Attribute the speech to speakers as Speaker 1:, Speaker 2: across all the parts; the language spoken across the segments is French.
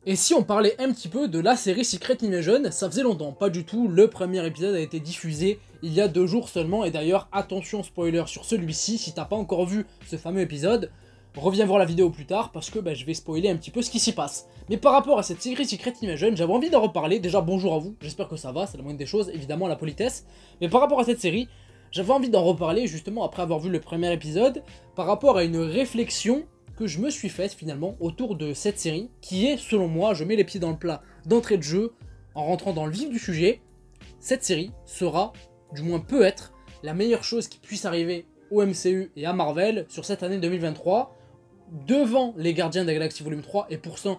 Speaker 1: Et si on parlait un petit peu de la série Secret Invasion, ça faisait longtemps, pas du tout, le premier épisode a été diffusé il y a 2 jours seulement, et d'ailleurs attention spoiler sur celui-ci, si t'as pas encore vu ce fameux épisode, reviens voir la vidéo plus tard parce que je vais spoiler un petit peu ce qui s'y passe. Mais par rapport à cette série Secret Invasion, j'avais envie d'en reparler, déjà bonjour à vous, j'espère que ça va, c'est la moindre des choses, évidemment la politesse, mais par rapport à cette série, j'avais envie d'en reparler justement après avoir vu le premier épisode, par rapport à une réflexion que je me suis faite finalement autour de cette série, qui est selon moi, je mets les pieds dans le plat d'entrée de jeu, en rentrant dans le vif du sujet, cette série sera, du moins peut être, la meilleure chose qui puisse arriver au MCU et à Marvel sur cette année 2023, devant les Gardiens de la Galaxie Volume 3, et pourtant,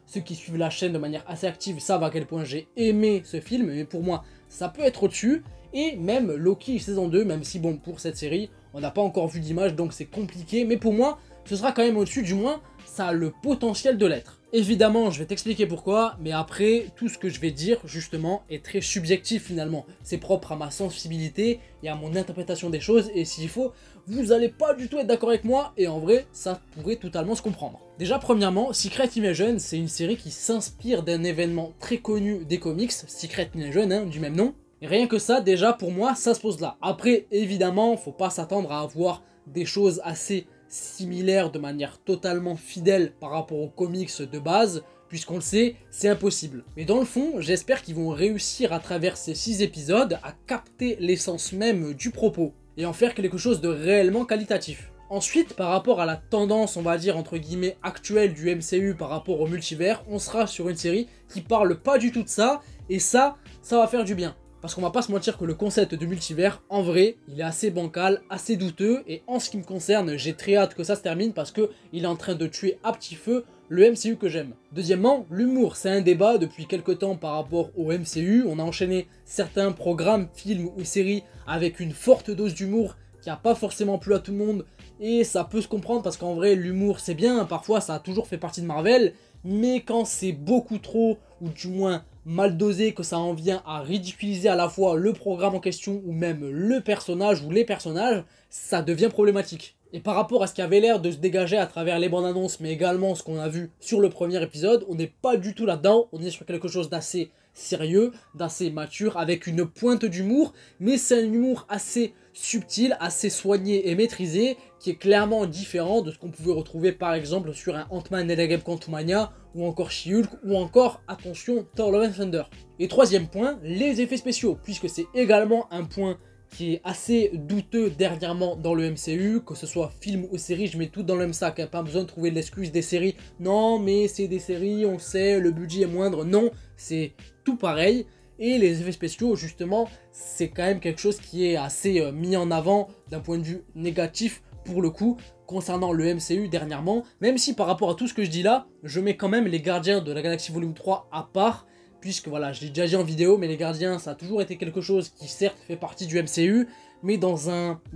Speaker 1: ceux qui suivent la chaîne de manière assez active savent à quel point j'ai aimé ce film, mais pour moi, ça peut être au-dessus, et même Loki saison 2, même si bon, pour cette série, on n'a pas encore vu d'image, donc c'est compliqué, mais pour moi, ce sera quand même au-dessus, du moins, ça a le potentiel de l'être. Évidemment, je vais t'expliquer pourquoi, mais après, tout ce que je vais dire, justement, est très subjectif finalement. C'est propre à ma sensibilité et à mon interprétation des choses, et s'il faut, vous allez pas du tout être d'accord avec moi, et en vrai, ça pourrait totalement se comprendre. Déjà, premièrement, Secret Invasion, c'est une série qui s'inspire d'un événement très connu des comics, Secret Invasion, hein, du même nom. Et rien que ça, déjà, pour moi, ça se pose là. Après, évidemment, faut pas s'attendre à avoir des choses assez similaires de manière totalement fidèle par rapport aux comics de base, puisqu'on le sait, c'est impossible. Mais dans le fond, j'espère qu'ils vont réussir à travers ces 6 épisodes à capter l'essence même du propos, et en faire quelque chose de réellement qualitatif. Ensuite, par rapport à la tendance, on va dire, entre guillemets, actuelle du MCU par rapport au multivers, on sera sur une série qui parle pas du tout de ça, et ça va faire du bien. Parce qu'on va pas se mentir que le concept de multivers, en vrai, il est assez bancal, assez douteux, et en ce qui me concerne, j'ai très hâte que ça se termine parce que il est en train de tuer à petit feu le MCU que j'aime. Deuxièmement, l'humour, c'est un débat depuis quelques temps par rapport au MCU, on a enchaîné certains programmes, films ou séries avec une forte dose d'humour qui n'a pas forcément plu à tout le monde, et ça peut se comprendre parce qu'en vrai, l'humour c'est bien, parfois ça a toujours fait partie de Marvel, mais quand c'est beaucoup trop, ou du moins mal dosé, que ça en vient à ridiculiser à la fois le programme en question ou même le personnage ou les personnages, ça devient problématique. Et par rapport à ce qui avait l'air de se dégager à travers les bandes annonces, mais également ce qu'on a vu sur le premier épisode, on n'est pas du tout là-dedans, on est sur quelque chose d'assez sérieux, d'assez mature, avec une pointe d'humour, mais c'est un humour assez subtil, assez soigné et maîtrisé, qui est clairement différent de ce qu'on pouvait retrouver par exemple sur un Ant-Man et la Guêpe Quantumania, ou encore She-Hulk, ou encore, attention, Thor Love and Thunder. Et troisième point, les effets spéciaux, puisque c'est également un point qui est assez douteux dernièrement dans le MCU, que ce soit film ou série, je mets tout dans le même sac, hein, pas besoin de trouver l'excuse des séries, non mais c'est des séries, on sait, le budget est moindre, non, c'est tout pareil, et les effets spéciaux justement, c'est quand même quelque chose qui est assez mis en avant d'un point de vue négatif pour le coup, concernant le MCU dernièrement, même si par rapport à tout ce que je dis là, je mets quand même les Gardiens de la Galaxie Volume 3 à part, puisque voilà, je l'ai déjà dit en vidéo, mais les Gardiens, ça a toujours été quelque chose qui certes fait partie du MCU, mais dans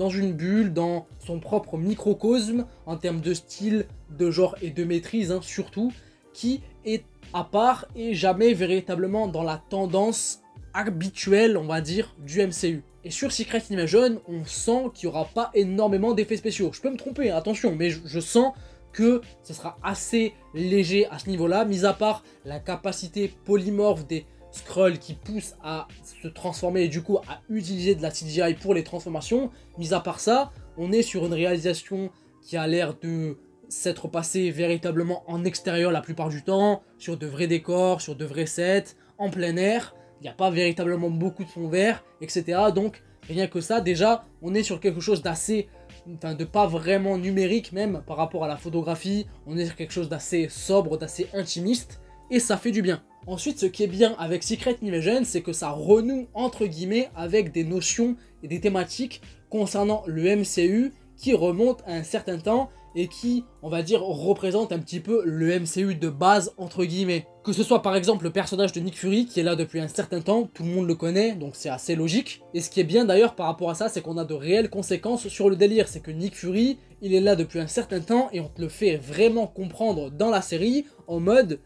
Speaker 1: une bulle, dans son propre microcosme, en termes de style, de genre et de maîtrise, hein, surtout, qui est à part et jamais véritablement dans la tendance habituelle, on va dire, du MCU. Et sur Secret Invasion, on sent qu'il n'y aura pas énormément d'effets spéciaux. Je peux me tromper, attention, mais je sens que ce sera assez léger à ce niveau-là, mis à part la capacité polymorphe des Skrulls qui poussent à se transformer et du coup à utiliser de la CGI pour les transformations. Mis à part ça, on est sur une réalisation qui a l'air de s'être passée véritablement en extérieur la plupart du temps, sur de vrais décors, sur de vrais sets, en plein air. Il n'y a pas véritablement beaucoup de fond vert, etc. Donc rien que ça, déjà, on est sur quelque chose d'assez, enfin de pas vraiment numérique même par rapport à la photographie, on est sur quelque chose d'assez sobre, d'assez intimiste, et ça fait du bien. Ensuite, ce qui est bien avec Secret Invasion, c'est que ça renoue entre guillemets avec des notions et des thématiques concernant le MCU qui remontent à un certain temps et qui, on va dire, représente un petit peu le MCU de base, entre guillemets. Que ce soit par exemple le personnage de Nick Fury, qui est là depuis un certain temps, tout le monde le connaît, donc c'est assez logique. Et ce qui est bien d'ailleurs par rapport à ça, c'est qu'on a de réelles conséquences sur le délire, c'est que Nick Fury, il est là depuis un certain temps, et on te le fait vraiment comprendre dans la série, en mode,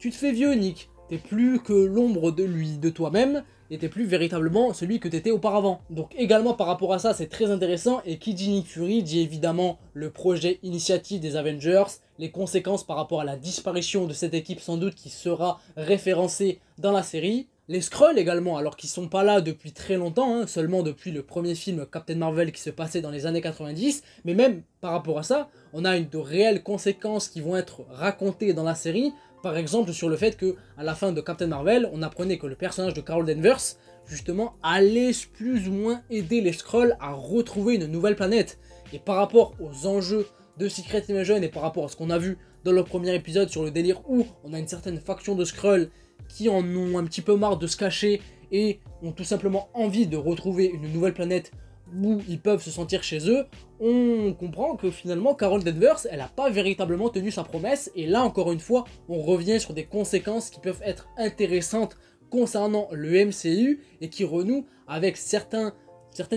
Speaker 1: tu te fais vieux Nick, t'es plus que l'ombre de toi-même, et t'es plus véritablement celui que t'étais auparavant. Donc également par rapport à ça, c'est très intéressant, et qui dit Nick Fury dit évidemment le projet initiative des Avengers, les conséquences par rapport à la disparition de cette équipe sans doute qui sera référencée dans la série. Les Skrulls également, alors qu'ils sont pas là depuis très longtemps, hein, seulement depuis le premier film Captain Marvel qui se passait dans les années 90, mais même par rapport à ça, on a de réelles conséquences qui vont être racontées dans la série, par exemple sur le fait que à la fin de Captain Marvel, on apprenait que le personnage de Carol Danvers, justement, allait plus ou moins aider les Skrulls à retrouver une nouvelle planète. Et par rapport aux enjeux de Secret Invasion et par rapport à ce qu'on a vu dans le premier épisode sur le délire où on a une certaine faction de Skrulls qui en ont un petit peu marre de se cacher et ont tout simplement envie de retrouver une nouvelle planète où ils peuvent se sentir chez eux, on comprend que finalement Carol Danvers, elle n'a pas véritablement tenu sa promesse, et là encore une fois, on revient sur des conséquences qui peuvent être intéressantes concernant le MCU et qui renouent avec certaines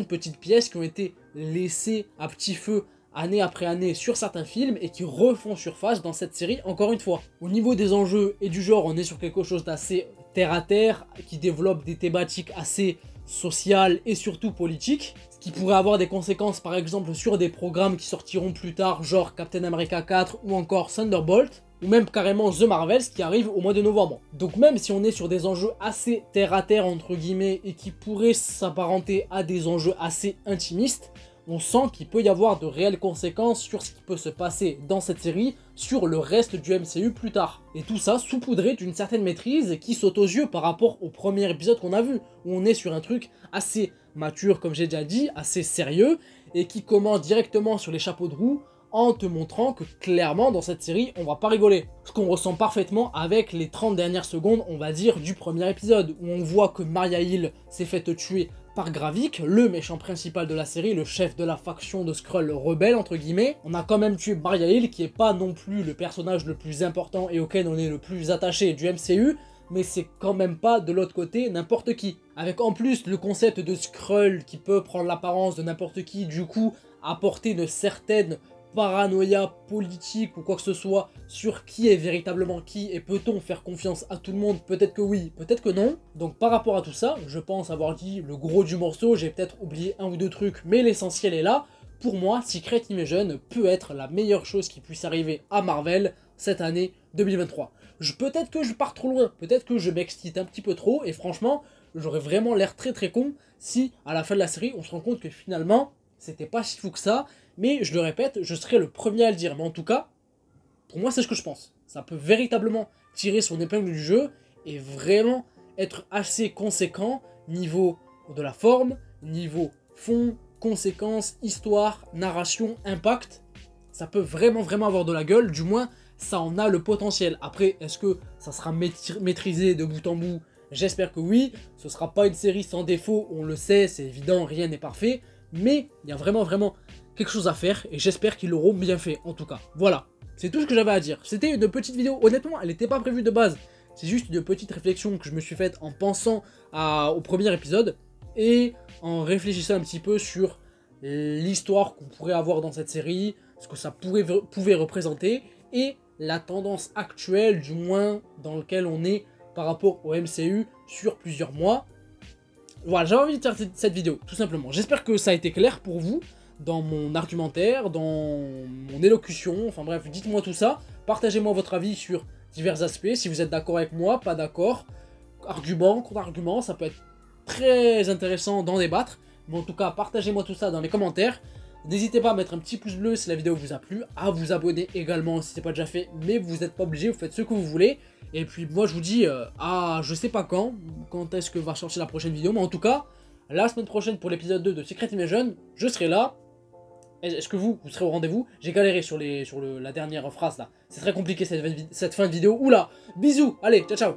Speaker 1: petites pièces qui ont été laissées à petit feu année après année sur certains films et qui refont surface dans cette série encore une fois. Au niveau des enjeux et du genre, on est sur quelque chose d'assez terre à terre, qui développe des thématiques assez sociales et surtout politiques, ce qui pourrait avoir des conséquences par exemple sur des programmes qui sortiront plus tard, genre Captain America 4 ou encore Thunderbolt, ou même carrément The Marvels qui arrive au mois de novembre. Donc même si on est sur des enjeux assez terre à terre entre guillemets et qui pourraient s'apparenter à des enjeux assez intimistes, on sent qu'il peut y avoir de réelles conséquences sur ce qui peut se passer dans cette série, sur le reste du MCU plus tard. Et tout ça saupoudré d'une certaine maîtrise qui saute aux yeux par rapport au premier épisode qu'on a vu, où on est sur un truc assez mature, comme j'ai déjà dit, assez sérieux, et qui commence directement sur les chapeaux de roue, en te montrant que clairement dans cette série on va pas rigoler. Ce qu'on ressent parfaitement avec les 30 dernières secondes, on va dire, du premier épisode, où on voit que Maria Hill s'est faite tuer par Gravik, le méchant principal de la série, le chef de la faction de Skrull rebelle entre guillemets. On a quand même tué Maria Hill, qui est pas non plus le personnage le plus important et auquel on est le plus attaché du MCU, mais c'est quand même pas de l'autre côté n'importe qui. Avec en plus le concept de Skrull qui peut prendre l'apparence de n'importe qui, du coup apporter une certaine paranoïa politique ou quoi que ce soit sur qui est véritablement qui et peut-on faire confiance à tout le monde, peut-être que oui, peut-être que non. Donc par rapport à tout ça, je pense avoir dit le gros du morceau, j'ai peut-être oublié un ou deux trucs, mais l'essentiel est là. Pour moi, Secret Invasion peut être la meilleure chose qui puisse arriver à Marvel cette année 2023. Peut-être que je pars trop loin, peut-être que je m'excite un petit peu trop, et franchement, j'aurais vraiment l'air très très con si à la fin de la série, on se rend compte que finalement, c'était pas si fou que ça, mais je le répète, je serai le premier à le dire. Mais en tout cas, pour moi, c'est ce que je pense. Ça peut véritablement tirer son épingle du jeu et vraiment être assez conséquent niveau de la forme, niveau fond, conséquences, histoire, narration, impact. Ça peut vraiment avoir de la gueule, du moins, ça en a le potentiel. Après, est-ce que ça sera maîtrisé de bout en bout? J'espère que oui. Ce sera pas une série sans défaut, on le sait, c'est évident, rien n'est parfait. Mais il y a vraiment quelque chose à faire et j'espère qu'ils l'auront bien fait en tout cas. Voilà, c'est tout ce que j'avais à dire. C'était une petite vidéo, honnêtement, elle n'était pas prévue de base. C'est juste une petite réflexion que je me suis faite en pensant au premier épisode et en réfléchissant un petit peu sur l'histoire qu'on pourrait avoir dans cette série, ce que ça pouvait représenter et la tendance actuelle, du moins dans laquelle on est par rapport au MCU sur plusieurs mois. Voilà, j'avais envie de faire cette vidéo, tout simplement. J'espère que ça a été clair pour vous, dans mon argumentaire, dans mon élocution, enfin bref, dites-moi tout ça. Partagez-moi votre avis sur divers aspects, si vous êtes d'accord avec moi, pas d'accord. Argument, contre-argument, ça peut être très intéressant d'en débattre. Mais en tout cas, partagez-moi tout ça dans les commentaires. N'hésitez pas à mettre un petit pouce bleu si la vidéo vous a plu, à vous abonner également si ce n'est pas déjà fait, mais vous n'êtes pas obligé, vous faites ce que vous voulez. Et puis moi je vous dis à je sais pas quand est-ce que va sortir la prochaine vidéo, mais en tout cas, la semaine prochaine pour l'épisode 2 de Secret Invasion, je serai là. Est-ce que vous serez au rendez-vous? J'ai galéré sur la dernière phrase là, c'est très compliqué cette fin de vidéo. Oula, bisous, allez, ciao ciao.